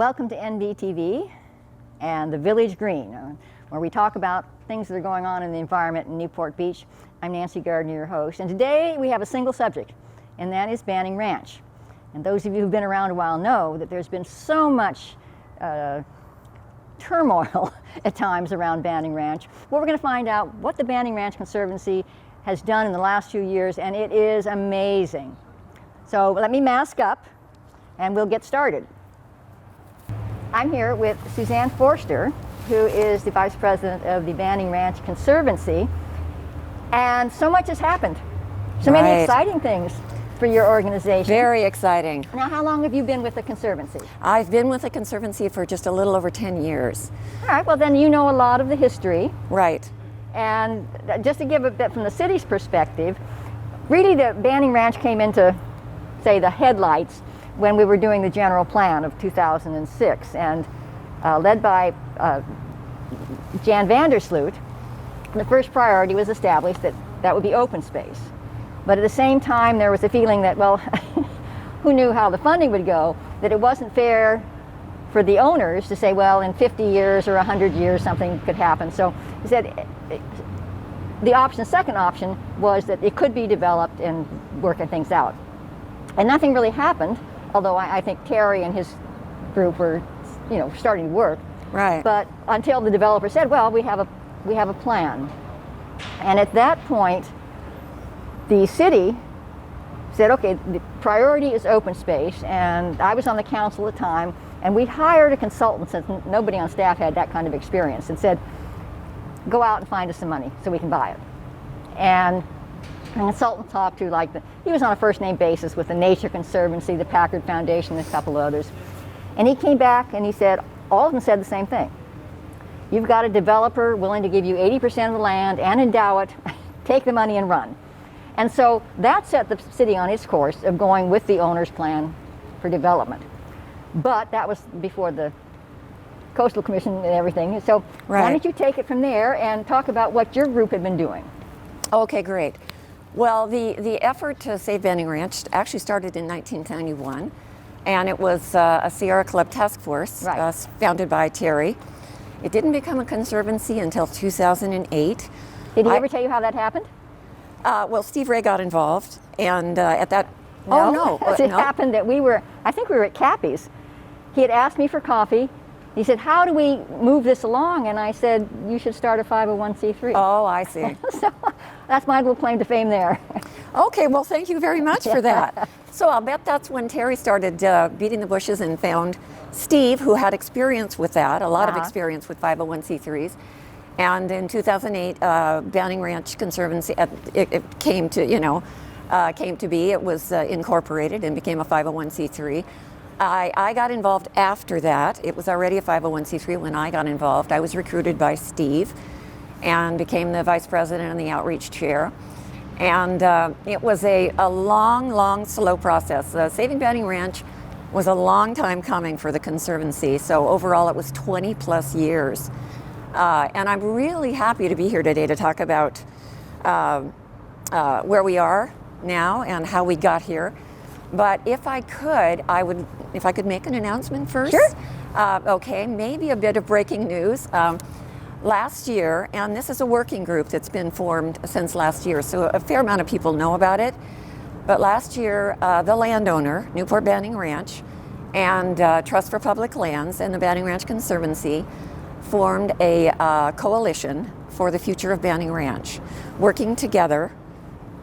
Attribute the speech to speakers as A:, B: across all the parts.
A: Welcome to NBTV and the Village Green, where we talk about things that are going on in the environment in Newport Beach. I'm Nancy Gardner, your host, and today we have a single subject, and that is Banning Ranch. And those of you who've been around a while know that there's been so much turmoil at times around Banning Ranch. Well, we're going to find out what the Banning Ranch Conservancy has done in the last few years, and it is amazing. So let me mask up and we'll get started. I'm here with Suzanne Forster, who is the Vice President of the Banning Ranch Conservancy, and so much has happened. So many exciting things for your organization.
B: Very exciting.
A: Now, how long have you been with the Conservancy?
B: I've been with the Conservancy for just a little over 10 years.
A: All right, well then you know a lot of the history.
B: Right.
A: And just to give a bit from the city's perspective, really the Banning Ranch came into, say, the headlights when we were doing the general plan of 2006, and led by Jan Vandersloot, the first priority was established that would be open space. But at the same time, there was a feeling that, well, who knew how the funding would go, that it wasn't fair for the owners to say, well, in 50 years or 100 years something could happen. So he said the second option was that it could be developed and working things out. And nothing really happened, although I think Terry and his group were, starting to work.
B: Right.
A: But until the developer said, well, we have a plan. And at that point, the city said, okay, the priority is open space, and I was on the council at the time, and we hired a consultant, since nobody on staff had that kind of experience, and said, go out and find us some money so we can buy it. And the consultant talked to, he was on a first name basis with the Nature Conservancy, the Packard Foundation, and a couple others. And he came back and he said, all of them said the same thing. You've got a developer willing to give you 80% of the land and endow it, take the money and run. And so that set the city on its course of going with the owner's plan for development. But that was before the Coastal Commission and everything. So why don't you take it from there and talk about what your group had been doing?
B: Okay, great. Well, the effort to save Banning Ranch actually started in 1991, and it was a Sierra Club task force founded by Terry. It didn't become a conservancy until 2008.
A: Did he ever tell you how that happened?
B: Well, Steve Ray got involved, and at that...
A: It happened that I think we were at Cappy's. He had asked me for coffee. He said, how do we move this along? And I said, you should start a 501c3.
B: Oh, I see.
A: So that's my little claim to fame there.
B: Okay, well, thank you very much for that. So I'll bet that's when Terry started beating the bushes and found Steve, who had experience with that, a lot of experience with 501c3s. And in 2008, Banning Ranch Conservancy, it came to be. It was incorporated and became a 501c3. I got involved after that. It was already a 501c3 when I got involved. I was recruited by Steve and became the vice president and the outreach chair. And it was a long, slow process. Saving Banning Ranch was a long time coming for the Conservancy. So overall, it was 20 plus years. And I'm really happy to be here today to talk about where we are now and how we got here. But if I could make an announcement first.
A: Sure.
B: Okay, maybe a bit of breaking news. Last year, and this is a working group that's been formed since last year, so a fair amount of people know about it. But last year, the landowner, Newport Banning Ranch, and Trust for Public Lands and the Banning Ranch Conservancy formed a coalition for the future of Banning Ranch, working together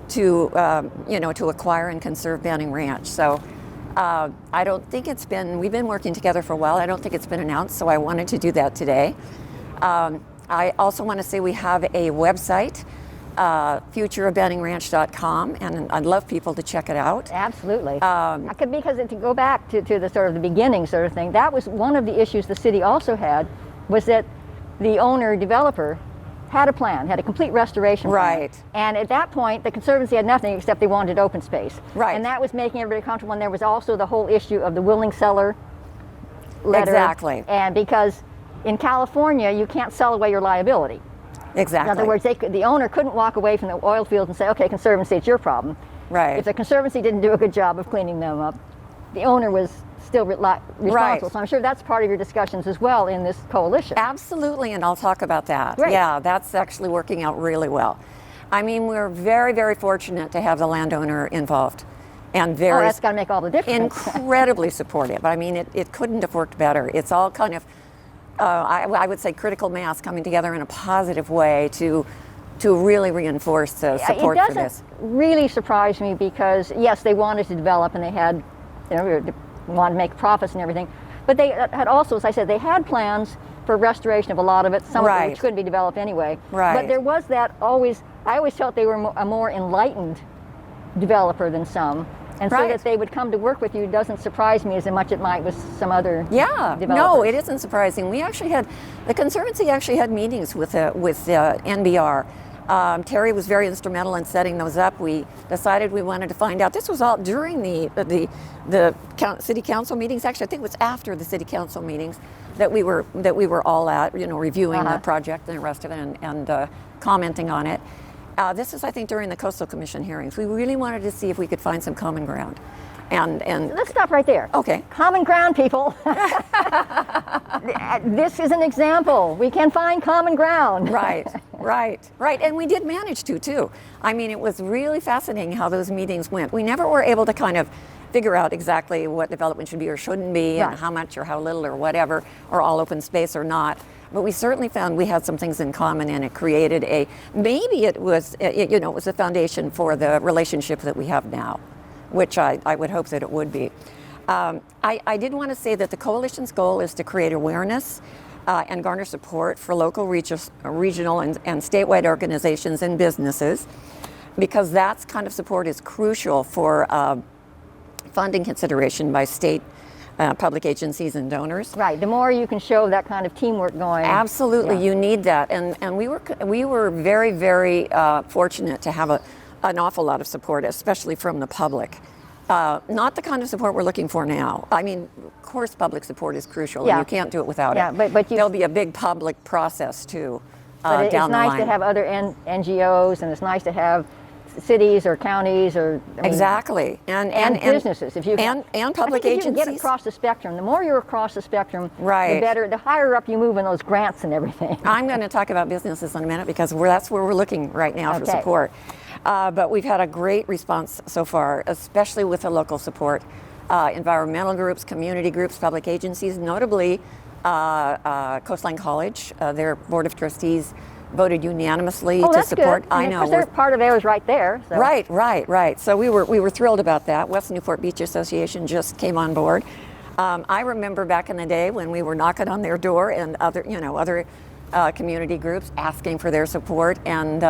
B: to acquire and conserve Banning Ranch. So I don't think we've been working together for a while. I don't think it's been announced, so I wanted to do that today. I also want to say we have a website, futureofbanningranch.com, and I'd love people to check it out.
A: Absolutely. Because to go back to the sort of the beginning sort of thing, that was one of the issues the city also had, was that the owner-developer had a plan, had a complete restoration plan.
B: Right.
A: And at that point, the Conservancy had nothing except they wanted open space.
B: Right.
A: And that was making everybody comfortable, and there was also the whole issue of the willing seller letter.
B: Exactly.
A: And because in California, you can't sell away your liability.
B: Exactly.
A: In other words, the owner couldn't walk away from the oil fields and say, okay, Conservancy, it's your problem.
B: Right.
A: If the Conservancy didn't do a good job of cleaning them up, the owner was still responsible.
B: Right.
A: So I'm sure that's part of your discussions as well in this coalition.
B: Absolutely, and I'll talk about that.
A: Great.
B: Yeah, that's actually working out really well. I mean, we're very, very fortunate to have the landowner involved, and very
A: that's got to make all the difference.
B: incredibly supportive. I mean, it couldn't have worked better. It's all kind of, I would say, critical mass coming together in a positive way to really reinforce the support for this.
A: It doesn't really surprise me because, yes, they wanted to develop and they had, wanted to make profits and everything. But they had also, as I said, they had plans for restoration of a lot of it, some of it which couldn't be developed anyway.
B: Right.
A: But there was that always, I always felt they were a more enlightened developer than some. And so that they would come to work with you doesn't surprise me as much as it might with some other developers.
B: No, it isn't surprising. We actually had, the Conservancy actually had meetings with NBR. Terry was very instrumental in setting those up. We decided we wanted to find out. This was all during the city council meetings. Actually, I think it was after the city council meetings that we were all at, reviewing the project and the rest of it and commenting on it. This is, I think, during the Coastal Commission hearings. We really wanted to see if we could find some common ground. And
A: let's stop right there.
B: Okay.
A: Common ground, people. This is an example. We can find common ground.
B: Right. And we did manage to, too. I mean, it was really fascinating how those meetings went. We never were able to kind of figure out exactly what development should be or shouldn't be, and how much or how little or whatever, or all open space or not. But we certainly found we had some things in common, and it created maybe it was a foundation for the relationship that we have now, which I would hope that it would be. I did want to say that the coalition's goal is to create awareness and garner support for local, regional, and statewide organizations and businesses, because that kind of support is crucial for funding consideration by state public agencies and donors.
A: Right. The more you can show that kind of teamwork going.
B: Absolutely, you need that, and we were very, very fortunate to have an awful lot of support, especially from the public. Not the kind of support we're looking for now. I mean, of course, public support is crucial, and you can't do it without it. But there'll be a big public process too down the line.
A: It's nice to have other NGOs, and it's nice to have cities or counties or
B: exactly, and
A: businesses, if you
B: and public
A: agencies.
B: agencies.
A: You can get across the spectrum. The more you're across the spectrum,
B: right,
A: the better. The higher up you move in those grants and everything.
B: I'm going to talk about businesses in a minute because that's where we're looking right now for support. But we've had a great response so far, especially with the local support, environmental groups, community groups, public agencies, notably Coastline College. Their board of trustees voted unanimously to support.
A: Good. I know, because they're part of theirs right there. So.
B: Right. So we were thrilled about that. West Newport Beach Association just came on board. I remember back in the day when we were knocking on their door and other community groups asking for their support, and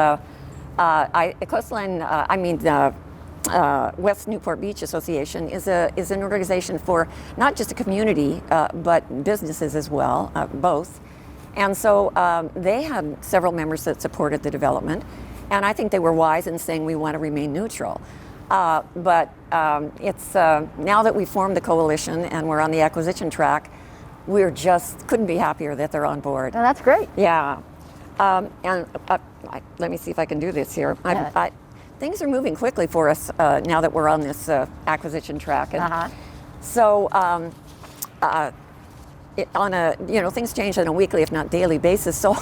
B: West Newport Beach Association is an organization for not just the community but businesses as well, both. And so they had several members that supported the development, and I think they were wise in saying we want to remain neutral. But it's now that we formed the coalition and we're on the acquisition track, we're just couldn't be happier that they're on board.
A: Oh, that's great.
B: Yeah. Let me see if I can do this here. Things are moving quickly for us now that we're on this acquisition track. And so things change on a weekly, if not daily basis. So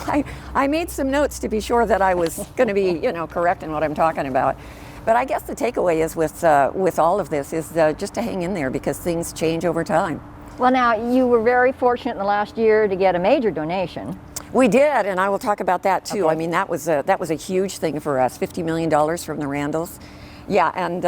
B: I made some notes to be sure that I was going to be, correct in what I'm talking about. But I guess the takeaway is with all of this is just to hang in there because things change over time.
A: Well, now you were very fortunate in the last year to get a major donation.
B: We did, and I will talk about that too. Okay. I mean, that was a huge thing for us. $50 million from the Randalls. Yeah, and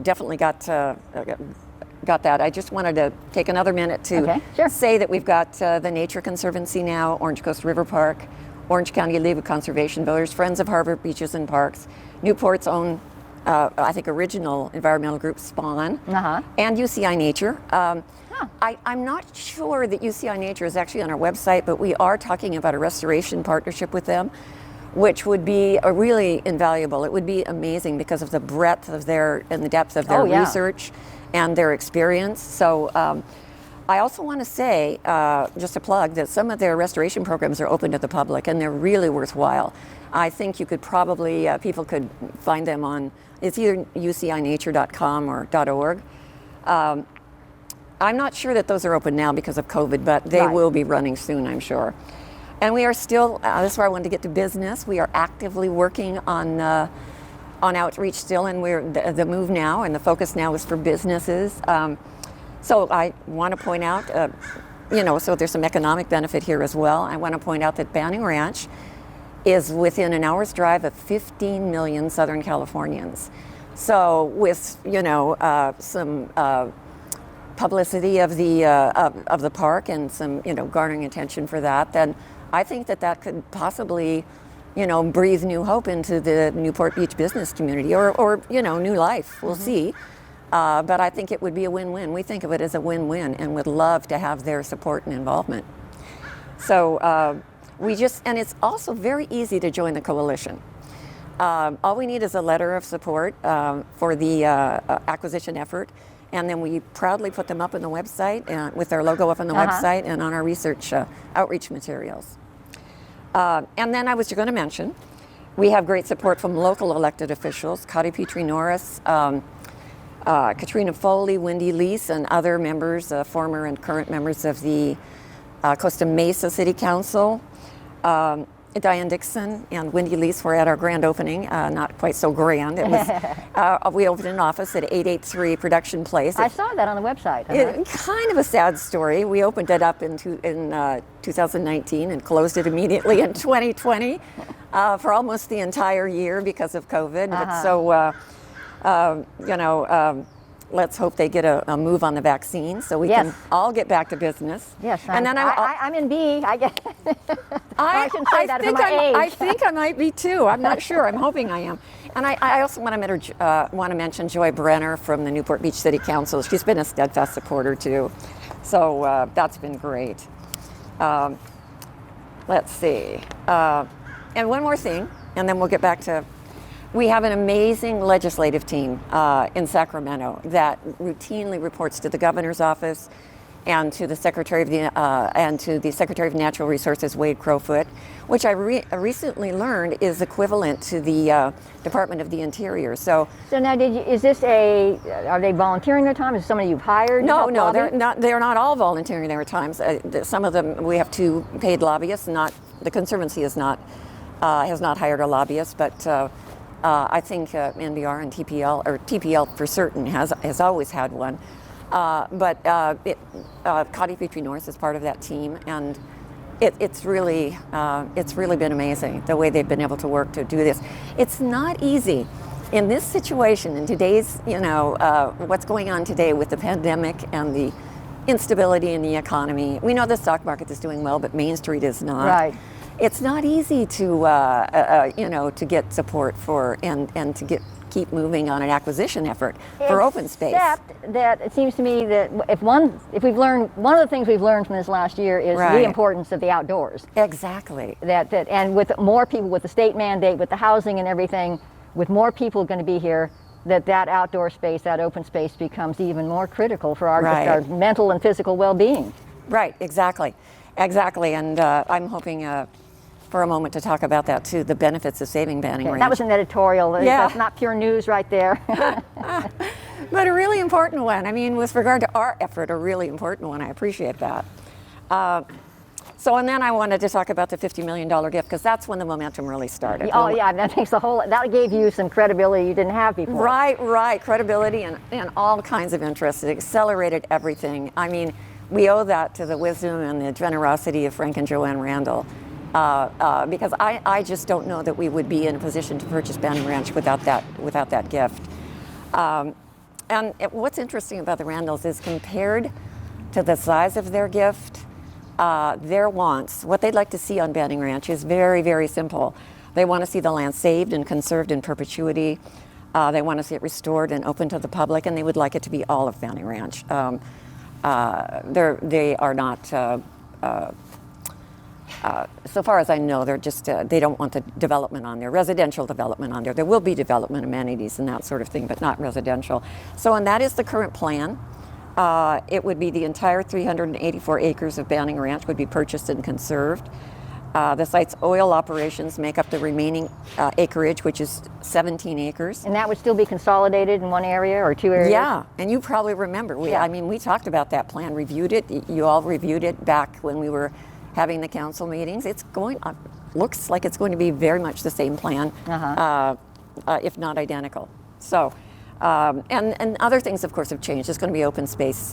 B: definitely got that. I just wanted to take another minute to say that we've got the Nature Conservancy now, Orange Coast River Park, Orange County League of Conservation Voters, Friends of Harbor Beaches and Parks, Newport's own, I think, original environmental group, Spawn, and UCI Nature. I'm not sure that UCI Nature is actually on our website, but we are talking about a restoration partnership with them, which would be really invaluable. It would be amazing because of the breadth of and the depth of their research and their experience. So I also want to say, just a plug, that some of their restoration programs are open to the public and they're really worthwhile. I think you could probably, people could find them on, it's either ucinature.com or .org. I'm not sure that those are open now because of COVID, but they
A: Right.
B: will be running soon, I'm sure. And we are still, this is where I wanted to get to business. We are actively working on outreach still, and we're the move now and the focus now is for businesses. So I want to point out, so there's some economic benefit here as well. I want to point out that Banning Ranch is within an hour's drive of 15 million Southern Californians. So with, some publicity of the park and some, garnering attention for that, then I think that could possibly, breathe new hope into the Newport Beach business community or new life. We'll see. But I think it would be a win-win. We think of it as a win-win and would love to have their support and involvement. So and it's also very easy to join the coalition. All we need is a letter of support for the acquisition effort, and then we proudly put them up on the website with our logo up on the website and on our research outreach materials. And then I was going to mention, we have great support from local elected officials, Cotty Petrie Norris, Katrina Foley, Wendy Lease, and other members, former and current members of the Costa Mesa City Council. Diane Dixon and Wendy Lease were at our grand opening, not quite so grand. It was, we opened an office at 883 Production Place.
A: I saw that on the website.
B: Kind of a sad story. We opened it up in 2019 and closed it immediately in 2020 for almost the entire year because of COVID. But so, let's hope they get a move on the vaccine so we can all get back to business.
A: Yes,
B: and then
A: I'm in B. I guess.
B: I
A: shouldn't say that for my age.
B: I think I might be too. I'm not sure. I'm hoping I am. And I also want to mention Joy Brenner from the Newport Beach City Council. She's been a steadfast supporter too. So that's been great. Let's see. And one more thing, and then we'll get back to. We have an amazing legislative team in Sacramento that routinely reports to the governor's office and to the Secretary of Natural Resources, Wade Crowfoot, which I recently learned is equivalent to the Department of the Interior. So
A: now, are they volunteering their time? Is somebody you've hired?
B: No, they're not. They're not all volunteering their times. Some of them, we have 2 paid lobbyists. The Conservancy has not hired a lobbyist, but. I think NBR and TPL, or TPL for certain, has always had one. But Cotty Petrie Norris is part of that team, and it's really been amazing the way they've been able to work to do this. It's not easy in this situation, in today's, what's going on today with the pandemic and the instability in the economy. We know the stock market is doing well, but Main Street is not.
A: Right.
B: It's not easy to get support for and to keep moving on an acquisition effort for open space.
A: Except that it seems to me that if we've learned, one of the things we've learned from this last year is the importance of the outdoors.
B: Exactly.
A: And with more people, with the state mandate, with the housing and everything, with more people going to be here, that outdoor space, that open space becomes even more critical for just our mental and physical well-being.
B: Right. Exactly. And I'm hoping. For a moment to talk about that too, the benefits of saving Banning Ranch.
A: That was an editorial. That's not pure news right there.
B: But a really important one. I mean, with regard to our effort, a really important one. I appreciate that. And then I wanted to talk about the $50 million gift because that's when the momentum really started.
A: Oh yeah, that makes that gave you some credibility you didn't have before.
B: Right. Credibility and all kinds of interest. It accelerated everything. I mean, we owe that to the wisdom and the generosity of Frank and Joanne Randall. Because I just don't know that we would be in a position to purchase Banning Ranch without that gift. And what's interesting about the Randalls is compared to the size of their gift, their wants, what they'd like to see on Banning Ranch is very, very simple. They want to see the land saved and conserved in perpetuity. They want to see it restored and open to the public, and they would like it to be all of Banning Ranch. They are not. So far as I know, they're just, they don't want the development on there, residential development on there. There will be development amenities and that sort of thing, but not residential. And that is the current plan. It would be the entire 384 acres of Banning Ranch would be purchased and conserved. The site's oil operations make up the remaining acreage, which is 17 acres.
A: And that would still be consolidated in one area or two areas?
B: Yeah, and you probably remember. I mean, we talked about that plan, reviewed it. You all reviewed it back when we were having the council meetings. It's going, looks like it's going to be very much the same plan, if not identical. So, and other things, of course, have changed. There's going to be open space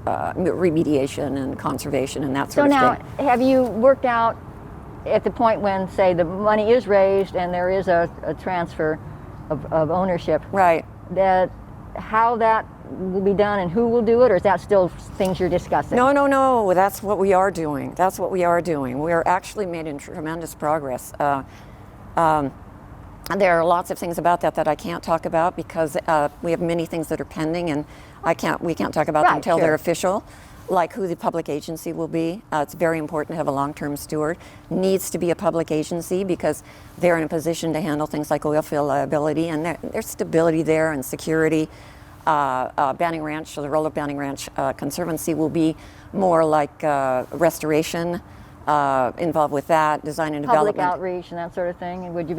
B: remediation and conservation and that sort of thing.
A: So now, have you worked out at the point when, say, the money is raised and there is a transfer of ownership,
B: right?
A: That how that will be done and who will do it, or is that still things you're discussing?
B: No. That's what we are doing. That's what we are doing. We are actually making tremendous progress. There are lots of things about that I can't talk about because we have many things that are pending, and we can't talk about them until they're official. Like who the public agency will be. It's very important to have a long-term steward. Needs to be a public agency because they're in a position to handle things like oil field liability, and there's stability there and security. Banning Ranch, so the role of Banning Ranch Conservancy will be more like restoration, involved with that, design and development.
A: Public outreach and that sort of thing. And would you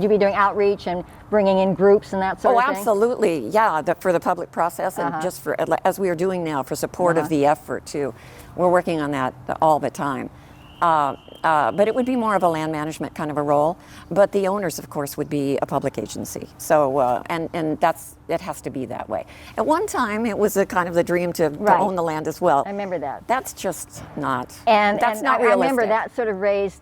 A: be doing outreach and bringing in groups and that sort of thing?
B: Oh, absolutely. Yeah, for the public process and just for, as we are doing now, for support of the effort too. We're working on that all the time. But it would be more of a land management kind of a role. But the owners, of course, would be a public agency. So, and it has to be that way. At one time, it was a kind of the dream to own the land as well.
A: I remember that.
B: That's just not.
A: That's
B: not
A: realistic. I remember that sort of raised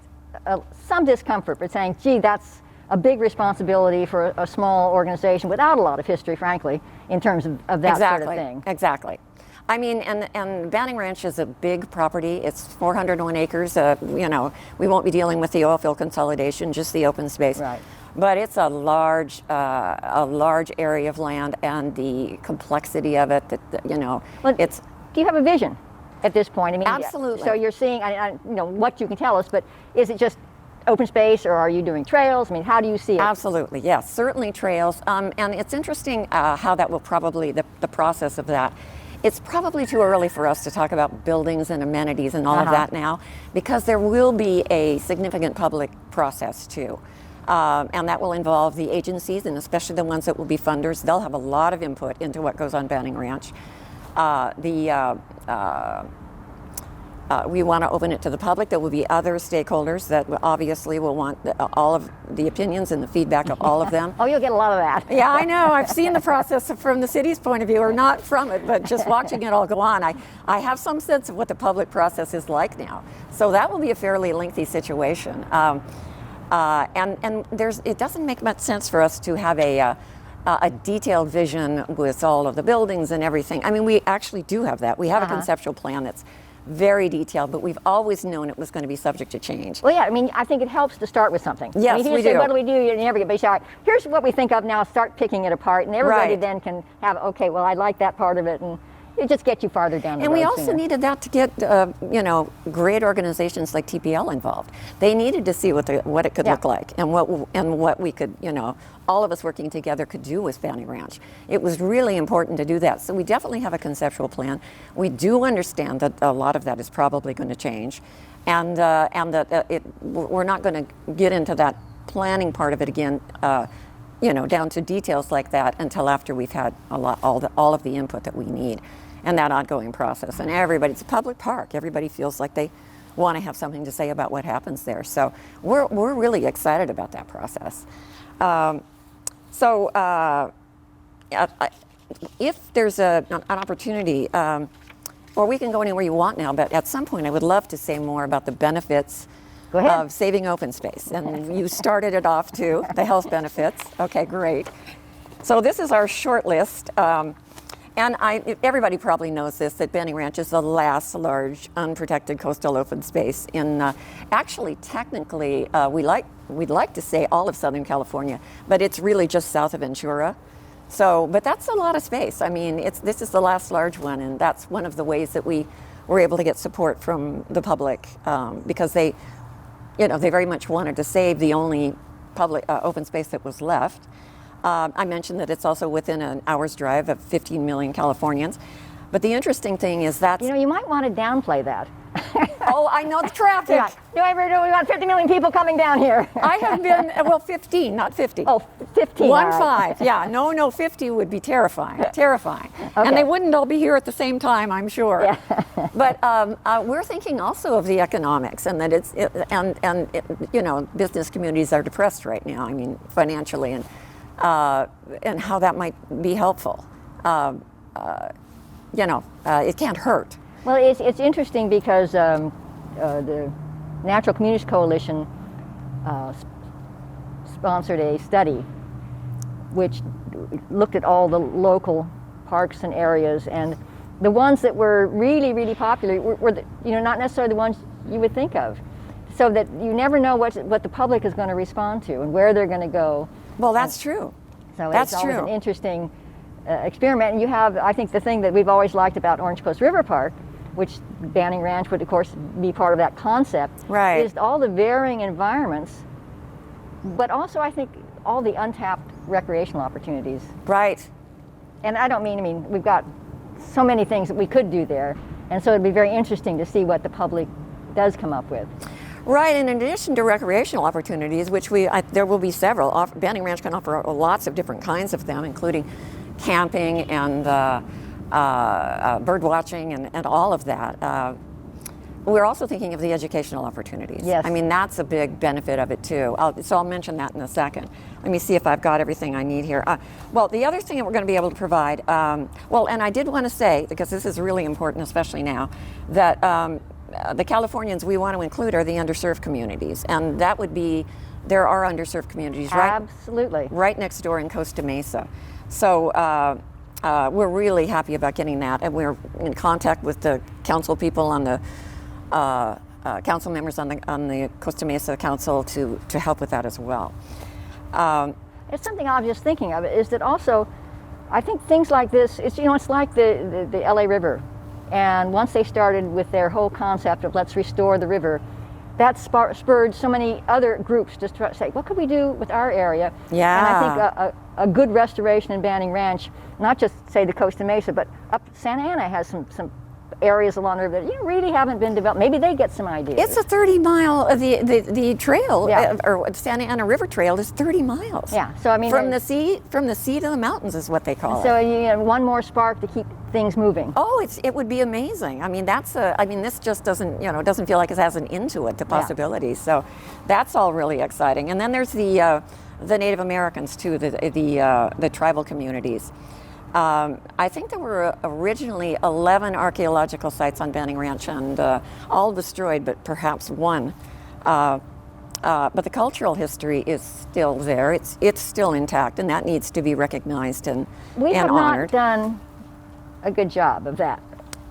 A: some discomfort, but saying, gee, that's a big responsibility for a small organization without a lot of history, frankly, in terms of that sort of thing.
B: Exactly. I mean, and Banning Ranch is a big property. It's 401 acres. We won't be dealing with the oil field consolidation, just the open space.
A: Right.
B: But it's a large area of land, and the complexity of it.
A: Well,
B: it's.
A: Do you have a vision at this point? I mean,
B: absolutely.
A: So you're seeing, what you can tell us, but is it just open space, or are you doing trails? I mean, how do you see it?
B: Absolutely, yes, certainly trails. And it's interesting how that will probably the process of that. It's probably too early for us to talk about buildings and amenities and all of that now, because there will be a significant public process too. And that will involve the agencies, and especially the ones that will be funders. They'll have a lot of input into what goes on Banning Ranch. We want to open it to the public. There will be other stakeholders that obviously will want all of the opinions and the feedback of all of them.
A: Oh, you'll get a lot of that.
B: Yeah, I know. I've seen the process from the city's point of view, or not from it, but just watching it all go on. I have some sense of what the public process is like now. So that will be a fairly lengthy situation. And it doesn't make much sense for us to have a detailed vision with all of the buildings and everything. I mean, we actually do have that. We have a conceptual plan that's very detailed, but we've always known it was going to be subject to change.
A: Well, yeah, I mean, I think it helps to start with something.
B: Yes,
A: I mean, if you
B: we
A: say,
B: do.
A: what do we do? You never get, but you say, all right, here's what we think of now, start picking it apart, and everybody then can have, okay, well, I like that part of it, and it just gets you farther down the road.
B: And we also
A: sooner.
B: needed that to get, great organizations like TPL involved. They needed to see what it could look like, and what we could, all of us working together could do with Banning Ranch. It was really important to do that. So we definitely have a conceptual plan. We do understand that a lot of that is probably going to change, and that we're not going to get into that planning part of it again, down to details like that until after we've had all of the input that we need, and that ongoing process. And it's a public park. Everybody feels like they want to have something to say about what happens there. So we're really excited about that process. If there's an opportunity, or we can go anywhere you want now, but at some point I would love to say more about the benefits of saving open space. And you started it off too, the health benefits. Okay, great. So this is our short list. And everybody probably knows this, that Banning Ranch is the last large unprotected coastal open space in, actually, technically, we'd like to say all of Southern California, but it's really just south of Ventura. So, but that's a lot of space. I mean, this is the last large one, and that's one of the ways that we were able to get support from the public, because they very much wanted to save the only public open space that was left. I mentioned that it's also within an hour's drive of 15 million Californians. But the interesting thing is that...
A: you might want to downplay that.
B: Oh, I know the traffic.
A: Yeah. Do I ever know we got 50 million people coming down here?
B: I have been, well, 15, not 50.
A: Oh, 15.
B: One
A: all right.
B: 5, yeah. No, 50 would be terrifying, terrifying. And they wouldn't all be here at the same time, I'm sure.
A: Yeah.
B: But we're thinking also of the economics, and that you know, business communities are depressed right now. I mean, financially, and how that might be helpful. You know, it can't hurt.
A: Well, it's interesting because the Natural Communities Coalition sponsored a study which looked at all the local parks and areas, and the ones that were really, really popular were the, you know, not necessarily the ones you would think of. So that you never know what the public is going to respond to and where they're going to go.
B: Well, that's true.
A: So
B: That's
A: it's always
B: true.
A: an interesting experiment. And you have, I think, the thing that we've always liked about Orange Coast River Park, which Banning Ranch would, of course, be part of that concept,
B: Right.
A: is all the varying environments, but also, I think, all the untapped recreational opportunities.
B: Right.
A: And I mean, we've got so many things that we could do there, and so it'd be very interesting to see what the public does come up with.
B: Right, and in addition to recreational opportunities, which there will be several, Banning Ranch can offer lots of different kinds of them, including camping and bird watching and all of that. We're also thinking of the educational opportunities.
A: Yes.
B: I mean, that's a big benefit of it too. So I'll mention that in a second. Let me see if I've got everything I need here. Well, the other thing that we're going to be able to provide, well, and I did want to say, because this is really important, especially now, that the Californians we want to include are the underserved communities, and that would be, there are underserved communities
A: Absolutely.
B: right next door in Costa Mesa. So we're really happy about getting that, and we're in contact with the council people on the council members on the Costa Mesa Council to help with that as well.
A: It's something I was just thinking of, is that also, I think things like this, it's like the LA River. And once they started with their whole concept of let's restore the river, that spurred so many other groups to try to say, what could we do with our area?
B: Yeah.
A: And I think a good restoration in Banning Ranch, not just say the Costa Mesa, but up Santa Ana has some areas along the river that really haven't been developed. Maybe they get some ideas.
B: It's a 30-mile, the trail,
A: Yeah.
B: or Santa Ana River Trail is 30 miles.
A: Yeah, so I mean,
B: from the sea to the mountains is what they call it.
A: So one more spark to keep things moving.
B: Oh, it would be amazing. I mean, this just doesn't feel like it has an end to it, the possibilities. So that's all really exciting. And then there's the Native Americans too, the tribal communities. I think there were originally 11 archaeological sites on Banning Ranch, and all destroyed, but perhaps one. But the cultural history is still there. It's still intact, and that needs to be recognized and honored.
A: We have not done a good job of that.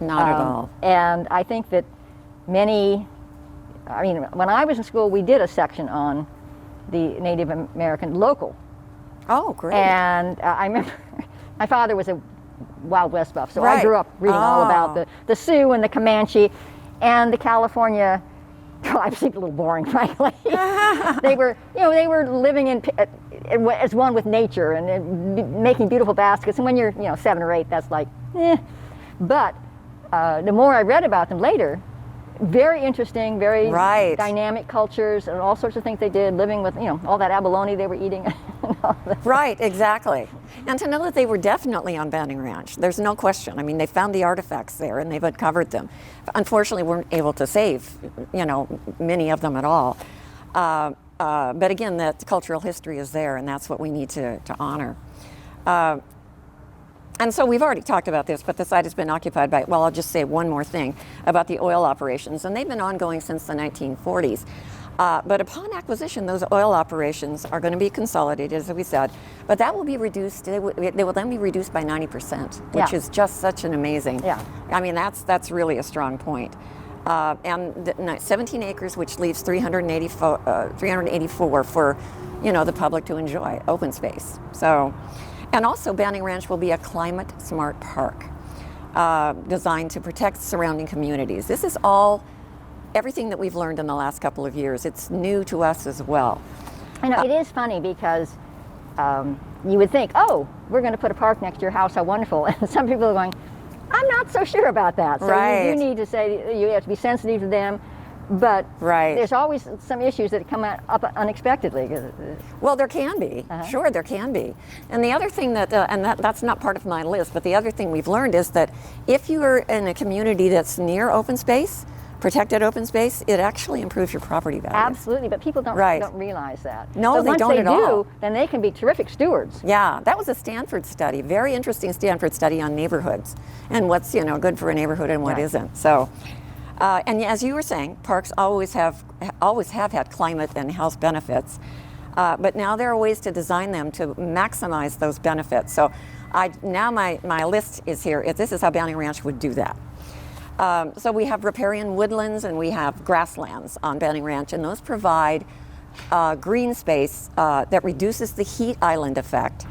B: Not at all.
A: And I think that when I was in school, we did a section on the Native American local.
B: Oh, great.
A: And I remember my father was a Wild West buff, so
B: Right.
A: I grew up reading all about the Sioux and the Comanche and the California. I seemed a little boring, frankly. They were living as one with nature and making beautiful baskets. And when you're 7 or 8, that's like, eh. But the more I read about them later, very interesting, very
B: Right.
A: dynamic cultures and all sorts of things they did, living with all that abalone they were eating. And all that.
B: Right, exactly. And to know that they were definitely on Banning Ranch, there's no question. I mean, they found the artifacts there and they've uncovered them. Unfortunately, weren't able to save, many of them at all. But again, that cultural history is there, and that's what we need to honor. And so we've already talked about this, but the site has been occupied by, well, I'll just say one more thing about the oil operations, and they've been ongoing since the 1940s. But upon acquisition, those oil operations are going to be consolidated, as we said, but that will be reduced. They will then be reduced by 90%, which is just such an amazing.
A: Yeah.
B: I mean, that's really a strong point. And 17 acres, which leaves 384 for, the public to enjoy, open space. So, and also Banning Ranch will be a climate smart park designed to protect surrounding communities. This is all. Everything that we've learned in the last couple of years, it's new to us as well.
A: I know, it is funny because you would think, oh, we're going to put a park next to your house, how wonderful. And some people are going, I'm not so sure about that. So
B: Right.
A: you need to say, you have to be sensitive to them, but
B: Right.
A: there's always some issues that come up unexpectedly.
B: Well, there can be. Sure, there can be. And the other thing that's not part of my list, but the other thing we've learned is that if you are in a community that's near open space, protected open space, it actually improves your property value.
A: Absolutely, but people don't realize that.
B: No,
A: but
B: they
A: once
B: don't
A: they
B: at
A: do,
B: all.
A: then they can be terrific stewards.
B: Yeah, that was a Stanford study, very interesting Stanford study on neighborhoods and what's good for a neighborhood and what
A: Right.
B: isn't. So, and as you were saying, parks always have had climate and health benefits, but now there are ways to design them to maximize those benefits. So, my list is here. This is how Banning Ranch would do that. So we have riparian woodlands and we have grasslands on Banning Ranch, and those provide green space that reduces the heat island effect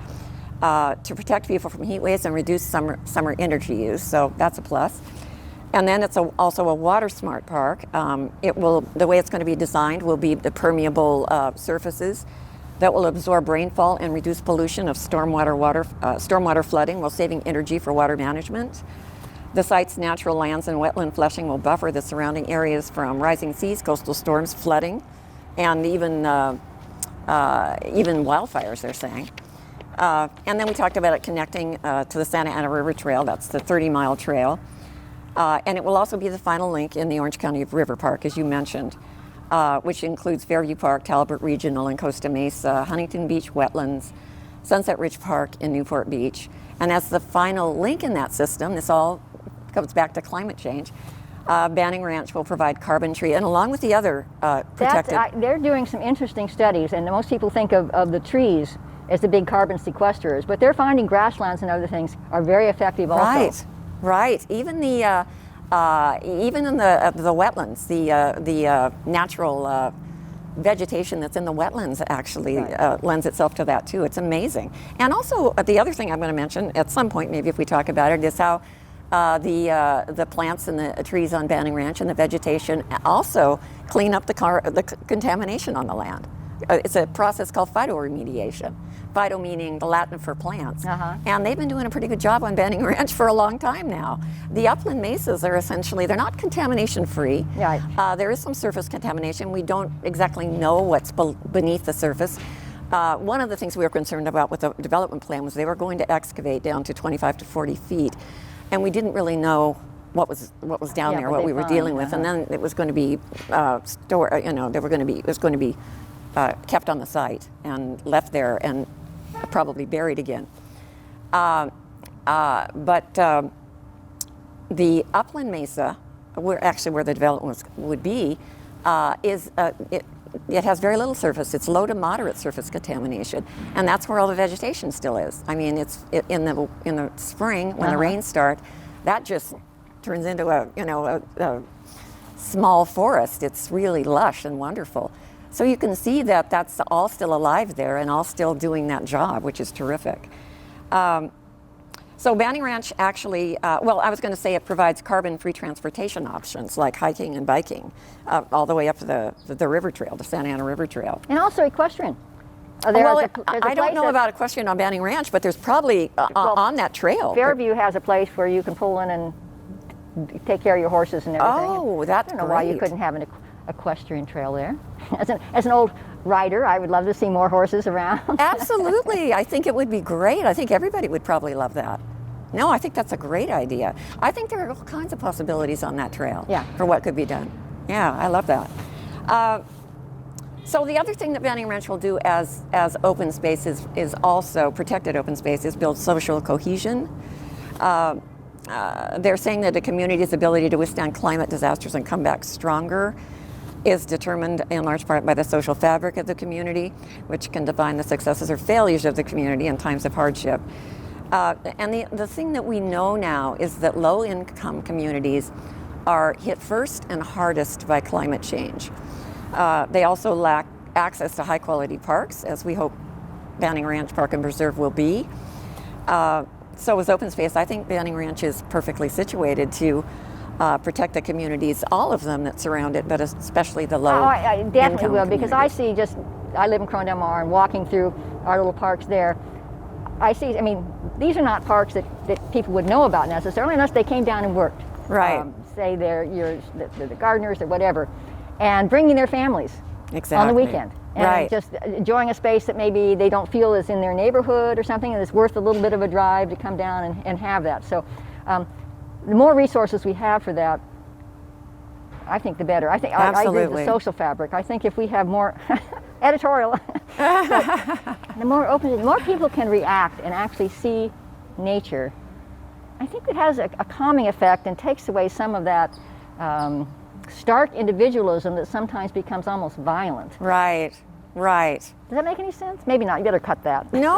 B: to protect people from heat waves and reduce summer energy use. So that's a plus. And then it's also a water smart park. The way it's going to be designed will be the permeable surfaces that will absorb rainfall and reduce pollution of stormwater flooding while saving energy for water management. The site's natural lands and wetland flushing will buffer the surrounding areas from rising seas, coastal storms, flooding, and even wildfires, they're saying. And then we talked about it connecting to the Santa Ana River Trail. That's the 30-mile trail. And it will also be the final link in the Orange County River Park, as you mentioned, which includes Fairview Park, Talbot Regional, and Costa Mesa, Huntington Beach Wetlands, Sunset Ridge Park, and Newport Beach. And as the final link in that system, this all comes back to climate change. Banning Ranch will provide carbon-free, and along with the other protected...
A: They're doing some interesting studies, and most people think of the trees as the big carbon sequesters, but they're finding grasslands and other things are very effective also.
B: Right. Even in the wetlands, the natural vegetation that's in the wetlands actually lends itself to that too. It's amazing. And also, the other thing I'm going to mention at some point, maybe if we talk about it, is how the plants and the trees on Banning Ranch and the vegetation also clean up the contamination on the land. It's a process called phytoremediation. Phyto meaning the Latin for plants. And they've been doing a pretty good job on Banning Ranch for a long time now. The Upland Mesas are they're not contamination free.
A: Right.
B: There is some surface contamination. We don't exactly know what's beneath the surface. One of the things we were concerned about with the development plan was they were going to excavate down to 25 to 40 feet. And we didn't really know what was down there, what we were dealing with. And then it was going to be it was going to be kept on the site and left there and probably buried again. But the Upland Mesa, where the development would be, it has very little surface. It's low to moderate surface contamination, and that's where all the vegetation still is. I mean, in the spring when the rains start, that just turns into a small forest. It's really lush and wonderful. So you can see that that's all still alive there and all still doing that job, which is terrific. So Banning Ranch actually, I was going to say it provides carbon-free transportation options like hiking and biking all the way up to the river trail, the Santa Ana River Trail.
A: And also equestrian.
B: I don't know about equestrian on Banning Ranch, but there's probably on that trail.
A: Fairview has a place where you can pull in and take care of your horses and everything.
B: Oh, that's great.
A: I don't know why you couldn't have an equestrian trail there. As an old rider, I would love to see more horses around.
B: Absolutely. I think it would be great. I think everybody would probably love that. No, I think that's a great idea. I think there are all kinds of possibilities on that trail for what could be done. Yeah, I love that. So the other thing that Banning Ranch will do as open space is also protected open space is build social cohesion. They're saying that a community's ability to withstand climate disasters and come back stronger is determined in large part by the social fabric of the community, which can define the successes or failures of the community in times of hardship. And the thing that we know now is that low-income communities are hit first and hardest by climate change. They also lack access to high-quality parks, as we hope Banning Ranch Park and Preserve will be. So as open space, I think Banning Ranch is perfectly situated to protect the communities, all of them that surround it, but especially the low
A: I definitely will, because
B: communities.
A: I live in Corona Del Mar, and walking through our little parks there, I see, I mean, these are not parks that people would know about necessarily unless they came down and worked.
B: Right.
A: Say they're the gardeners or whatever, and bringing their families
B: Exactly.
A: on the weekend. And
B: Right.
A: just enjoying a space that maybe they don't feel is in their neighborhood or something, and it's worth a little bit of a drive to come down and have that. So the more resources we have for that, I think the better. I think I agree with the social fabric. I think if we have more editorial, the more open, the more people can react and actually see nature, I think it has a calming effect and takes away some of that stark individualism that sometimes becomes almost violent.
B: Right. Right.
A: Does that make any sense? Maybe not. You better cut that.
B: No,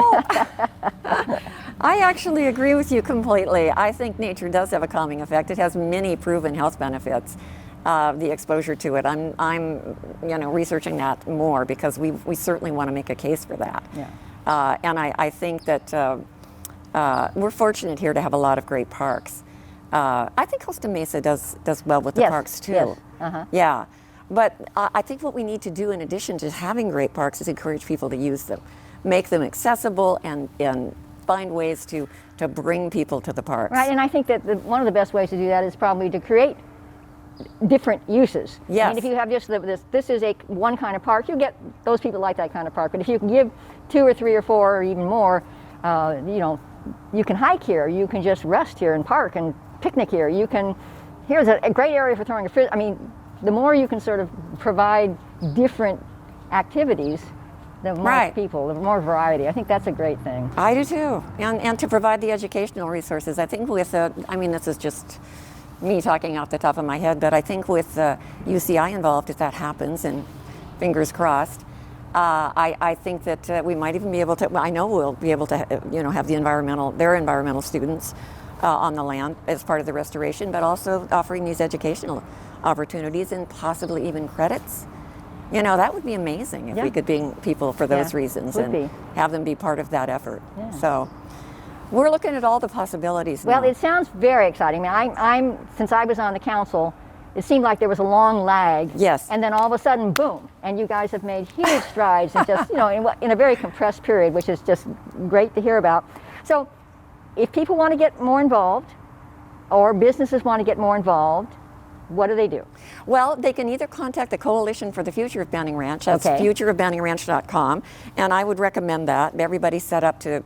B: I actually agree with you completely. I think nature does have a calming effect. It has many proven health benefits. The exposure to it. I'm researching that more because we certainly want to make a case for that.
A: Yeah.
B: And I think that we're fortunate here to have a lot of great parks. I think Costa Mesa does well with the
A: Yes,
B: parks too.
A: yes, uh-huh.
B: Yeah. But I think what we need to do in addition to having great parks is encourage people to use them, make them accessible, and find ways to bring people to the parks.
A: Right, and I think that one of the best ways to do that is probably to create different uses.
B: Yes.
A: I mean, if you have just this is one kind of park, you get those people like that kind of park. But if you can give 2 or 3 or 4 or even more, you can hike here, you can just rest here and park and picnic here. Here's a great area for throwing a frisbee. I mean, the more you can sort of provide different activities, the more
B: Right.
A: people, the more variety. I think that's a great thing.
B: I do too, and to provide the educational resources. I think with this is just me talking off the top of my head, but I think with UCI involved, if that happens, and fingers crossed, I think that we might even be able to. I know we'll be able to, have their environmental students on the land as part of the restoration, but also offering these educational opportunities and possibly even credits. That would be amazing if we could bring people for those reasons and have them be part of that effort.
A: Yeah.
B: So we're looking at all the possibilities now.
A: Well, it sounds very exciting. I mean, I'm since I was on the council, it seemed like there was a long lag.
B: Yes.
A: And then all of a sudden, boom! And you guys have made huge strides in just in a very compressed period, which is just great to hear about. So, if people want to get more involved, or businesses want to get more involved, what do they do?
B: Well, they can either contact the Coalition for the Future of Banning Ranch. That's futureofbanningranch.com, and I would recommend that. Everybody's set up to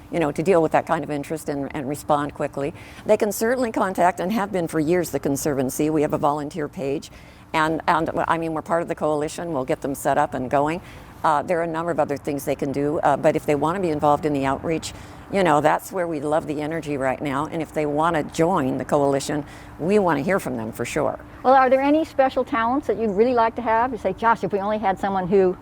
B: deal with that kind of interest and respond quickly. They can certainly contact, and have been for years, the Conservancy. We have a volunteer page, and I mean, we're part of the coalition. We'll get them set up and going. There are a number of other things they can do, but if they want to be involved in the outreach, that's where we love the energy right now. And if they want to join the coalition, we want to hear from them for sure.
A: Well, are there any special talents that you'd really like to have? You say, Josh, if we only had someone who,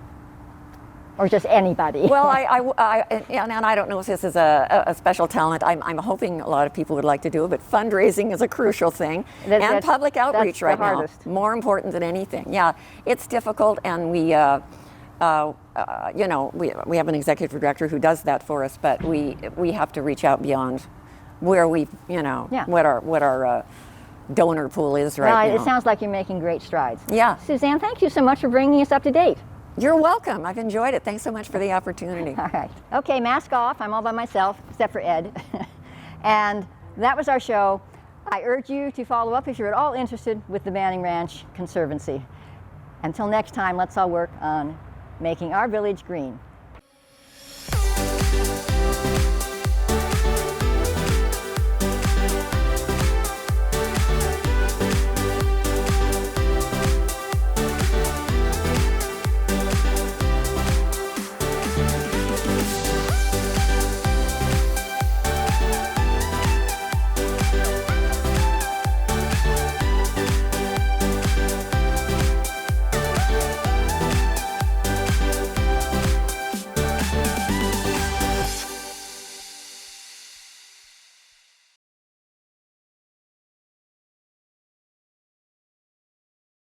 A: or just anybody.
B: Well, and I don't know if this is a special talent. I'm hoping a lot of people would like to do it, but fundraising is a crucial thing, and public outreach right now, more important than anything. Yeah, it's difficult, and we have an executive director who does that for us, but we have to reach out beyond where what our donor pool is right now.
A: It sounds like you're making great strides.
B: Yeah.
A: Suzanne, thank you so much for bringing us up to date.
B: You're welcome. I've enjoyed it. Thanks so much for the opportunity.
A: All right. Okay, mask off. I'm all by myself, except for Ed. And that was our show. I urge you to follow up if you're at all interested with the Banning Ranch Conservancy. Until next time, let's all work on making our village green.